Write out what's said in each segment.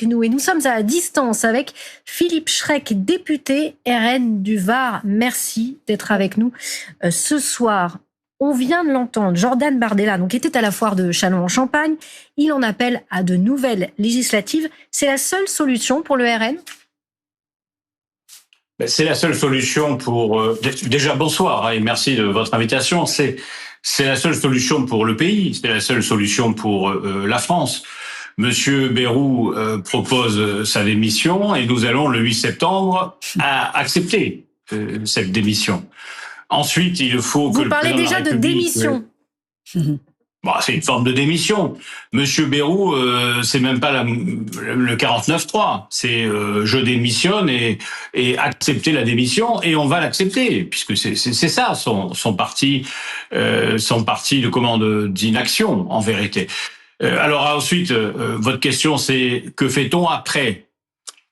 nous. Et nous sommes à distance avec Philippe Schreck, député RN du Var. Merci d'être avec nous ce soir. On vient de l'entendre, Jordan Bardella, qui était à la foire de Châlons-en-Champagne, il en appelle à de nouvelles législatives. C'est la seule solution pour le RN ? C'est la seule solution pour... Déjà, bonsoir et merci de votre invitation. C'est la seule solution pour le pays, c'est la seule solution pour la France. Monsieur Bayrou propose sa démission et nous allons, le 8 septembre, accepter cette démission. Ensuite, il faut que... Vous parlez déjà de démission. Bon, c'est une forme de démission. Monsieur Bayrou, c'est même pas le 49-3. C'est je démissionne et accepter la démission et on va l'accepter puisque c'est ça son parti d'inaction en vérité. Alors ensuite, votre question c'est que fait-on après ?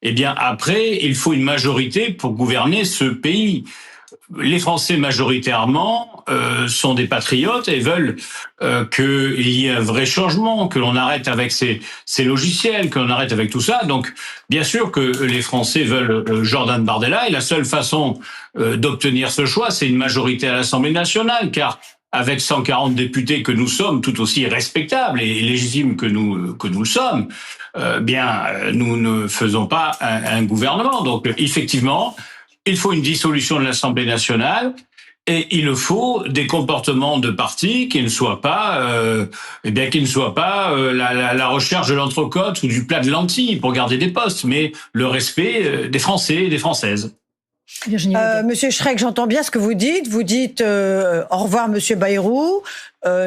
Eh bien après, il faut une majorité pour gouverner ce pays. Les Français majoritairement sont des patriotes et veulent qu'il y ait un vrai changement, que l'on arrête avec ces logiciels, que l'on arrête avec tout ça. Donc, bien sûr que les Français veulent Jordan Bardella et la seule façon d'obtenir ce choix, c'est une majorité à l'Assemblée nationale, car avec 140 députés que nous sommes, tout aussi respectables et légitimes que nous le sommes, nous ne faisons pas un gouvernement. Donc, effectivement, il faut une dissolution de l'Assemblée nationale et il faut des comportements de parti qui ne soient pas, la recherche de l'entrecôte ou du plat de lentilles pour garder des postes, mais le respect des Français et des Françaises. Monsieur Schreck, j'entends bien ce que vous dites. Vous dites au revoir, Monsieur Bayrou,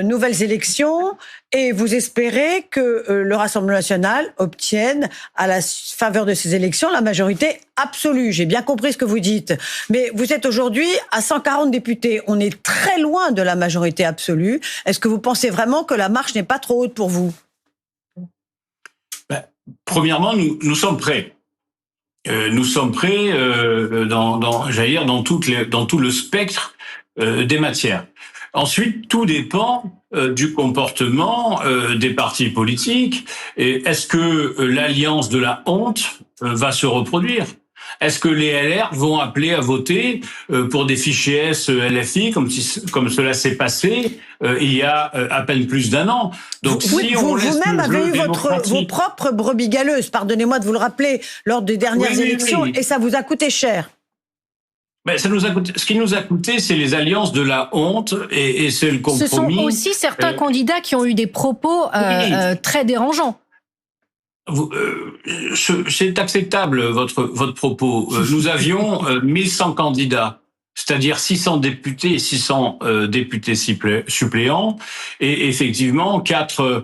nouvelles élections, et vous espérez que le Rassemblement national obtienne, à la faveur de ces élections, la majorité absolue. J'ai bien compris ce que vous dites. Mais vous êtes aujourd'hui à 140 députés. On est très loin de la majorité absolue. Est-ce que vous pensez vraiment que la marche n'est pas trop haute pour vous ? Premièrement, nous sommes prêts. Nous sommes prêts dans tout le spectre des matières. Ensuite, tout dépend du comportement des partis politiques. Et est-ce que l'alliance de la honte va se reproduire ? Est-ce que les LR vont appeler à voter pour des fichiers S LFI comme cela s'est passé il y a à peine plus d'un an? Donc, vous-même avez eu vos propres brebis galeuses, pardonnez-moi de vous le rappeler, lors des dernières élections, et ça vous a coûté cher. Ce qui nous a coûté, c'est les alliances de la honte et c'est le compromis. Ce sont aussi certains candidats qui ont eu des propos très dérangeants. C'est acceptable votre propos. Nous avions 1100 candidats, c'est-à-dire 600 députés et 600 députés suppléants, et effectivement 4,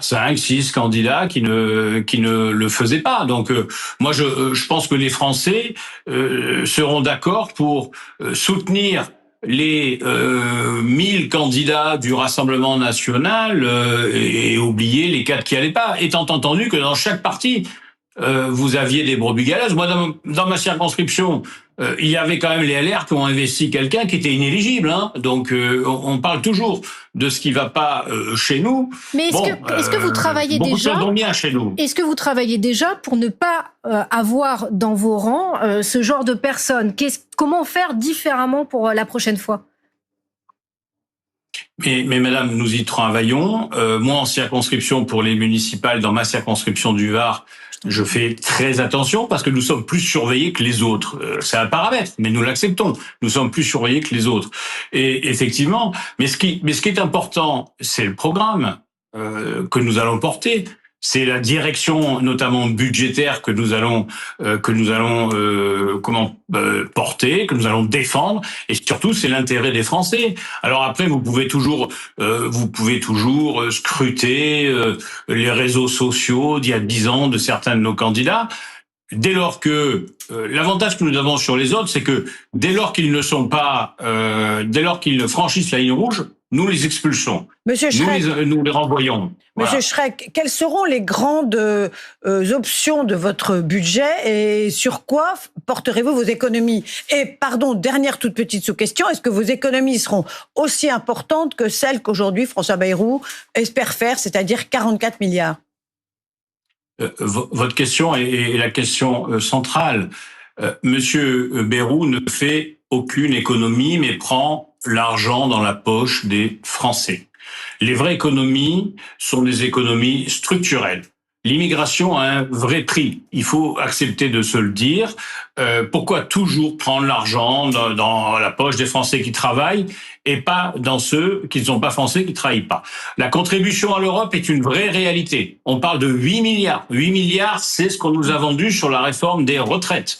5, 6 candidats qui ne le faisaient pas. Donc moi je pense que les Français seront d'accord pour soutenir les 1000 candidats du Rassemblement national et oublier les 4 qui allaient pas, étant entendu que dans chaque parti, vous aviez des brebis galeuses. Moi, dans ma circonscription, il y avait quand même les LR qui ont investi quelqu'un qui était inéligible. Donc, on parle toujours de ce qui va pas chez nous. Mais est-ce que vous travaillez déjà bien chez nous. Est-ce que vous travaillez déjà pour ne pas avoir dans vos rangs ce genre de personnes ? Comment faire différemment pour la prochaine fois ? Mais madame, nous y travaillons. Moi, en circonscription pour les municipales, dans ma circonscription du Var, je fais très attention parce que nous sommes plus surveillés que les autres. C'est un paramètre, mais nous l'acceptons. Nous sommes plus surveillés que les autres. Et effectivement, mais ce qui est important, c'est le programme que nous allons porter. C'est la direction, notamment budgétaire, que nous allons porter, que nous allons défendre, et surtout c'est l'intérêt des Français. Alors après, vous pouvez toujours scruter les réseaux sociaux d'il y a 10 ans de certains de nos candidats. Dès lors que l'avantage que nous avons sur les autres, c'est que dès lors qu'ils ne franchissent la ligne rouge, nous les expulsons. Monsieur Schreck, nous les renvoyons. Monsieur Schreck, quelles seront les grandes options de votre budget et sur quoi porterez-vous vos économies ? Et pardon, dernière toute petite sous-question, est-ce que vos économies seront aussi importantes que celles qu'aujourd'hui François Bayrou espère faire, c'est-à-dire 44 milliards ? votre question est la question centrale. Monsieur Bayrou ne fait aucune économie, mais prend l'argent dans la poche des Français. Les vraies économies sont des économies structurelles. L'immigration a un vrai prix. Il faut accepter de se le dire. Pourquoi toujours prendre l'argent dans la poche des Français qui travaillent et pas dans ceux qui ne sont pas français, qui ne travaillent pas? La contribution à l'Europe est une vraie réalité. On parle de 8 milliards. 8 milliards, c'est ce qu'on nous a vendu sur la réforme des retraites.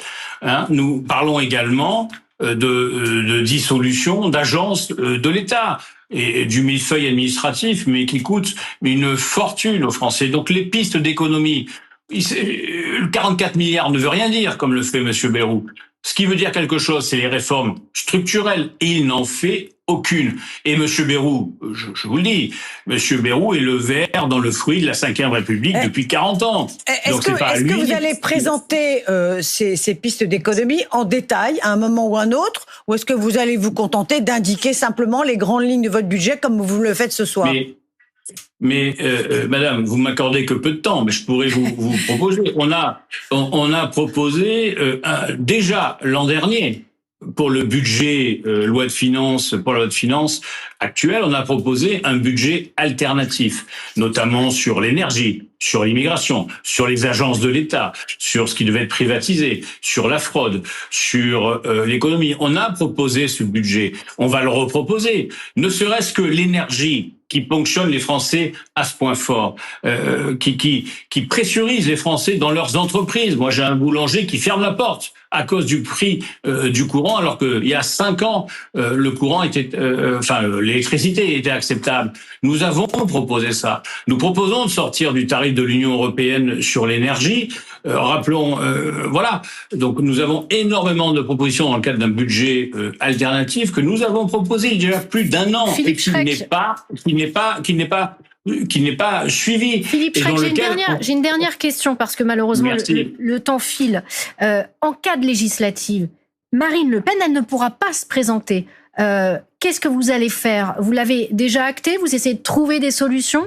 Nous parlons également de dissolution d'agences de l'État et du millefeuille administratif, mais qui coûte une fortune aux Français. Donc les pistes d'économie, 44 milliards ne veut rien dire, comme le fait M. Bayrou. Ce qui veut dire quelque chose, c'est les réformes structurelles, et il n'en fait aucune. Et M. Bayrou, je vous le dis, M. Bayrou est le ver dans le fruit de la Ve République depuis 40 ans. Est-ce que vous allez présenter ces pistes d'économie en détail à un moment ou un autre, ou est-ce que vous allez vous contenter d'indiquer simplement les grandes lignes de votre budget comme vous le faites ce soir? Mais madame, vous m'accordez que peu de temps, mais je pourrais vous proposer. On a proposé déjà l'an dernier, pour le budget pour la loi de finances actuelle, on a proposé un budget alternatif, notamment sur l'énergie, sur l'immigration, sur les agences de l'État, sur ce qui devait être privatisé, sur la fraude, sur l'économie. On a proposé ce budget. On va le reproposer. Ne serait-ce que l'énergie qui ponctionne les Français à ce point fort, qui pressurise les Français dans leurs entreprises. Moi, j'ai un boulanger qui ferme la porte à cause du prix du courant, alors qu'il y a 5 ans, le courant était, l'électricité était acceptable. Nous avons proposé ça. Nous proposons de sortir du tarif de l'Union européenne sur l'énergie. Rappelons, voilà. Donc, nous avons énormément de propositions dans le cadre d'un budget alternatif que nous avons proposé il y a plus d'1 an et qui n'est pas suivi. Philippe Schrek, j'ai une dernière question parce que malheureusement le temps file. En cas de législative, Marine Le Pen, elle ne pourra pas se présenter. Qu'est-ce que vous allez faire? Vous l'avez déjà acté? Vous essayez de trouver des solutions?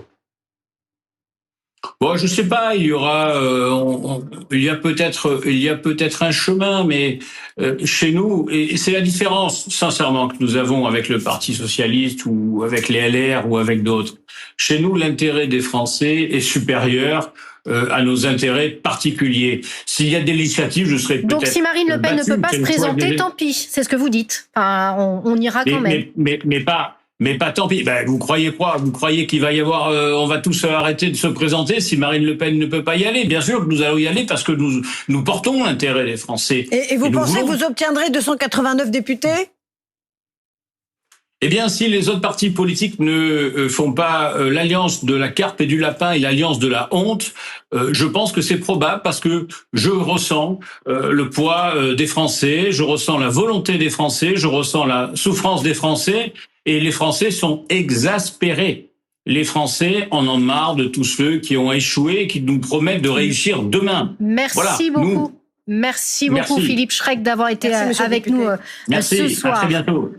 Bon, je sais pas, il y a peut-être un chemin, mais chez nous, et c'est la différence, sincèrement, que nous avons avec le Parti socialiste ou avec les LR ou avec d'autres. Chez nous, l'intérêt des Français est supérieur à nos intérêts particuliers. S'il y a des législatives, je serais peut-être... Donc si Marine Le Pen ne peut pas se présenter, tant pis, c'est ce que vous dites. Enfin, on ira quand même. Mais pas tant pis. Ben, vous croyez quoi? Vous croyez qu'il va y avoir, on va tous arrêter de se présenter si Marine Le Pen ne peut pas y aller? Bien sûr que nous allons y aller parce que nous portons l'intérêt des Français. Et vous pensez que vous obtiendrez 289 députés? Eh bien, si les autres partis politiques ne font pas l'alliance de la carpe et du lapin et l'alliance de la honte, je pense que c'est probable parce que je ressens le poids des Français, je ressens la volonté des Français, je ressens la souffrance des Français et les Français sont exaspérés. Les Français en ont marre de tous ceux qui ont échoué et qui nous promettent de réussir demain. Merci beaucoup. Merci beaucoup Philippe Schrek d'avoir été avec nous ce soir. À très bientôt.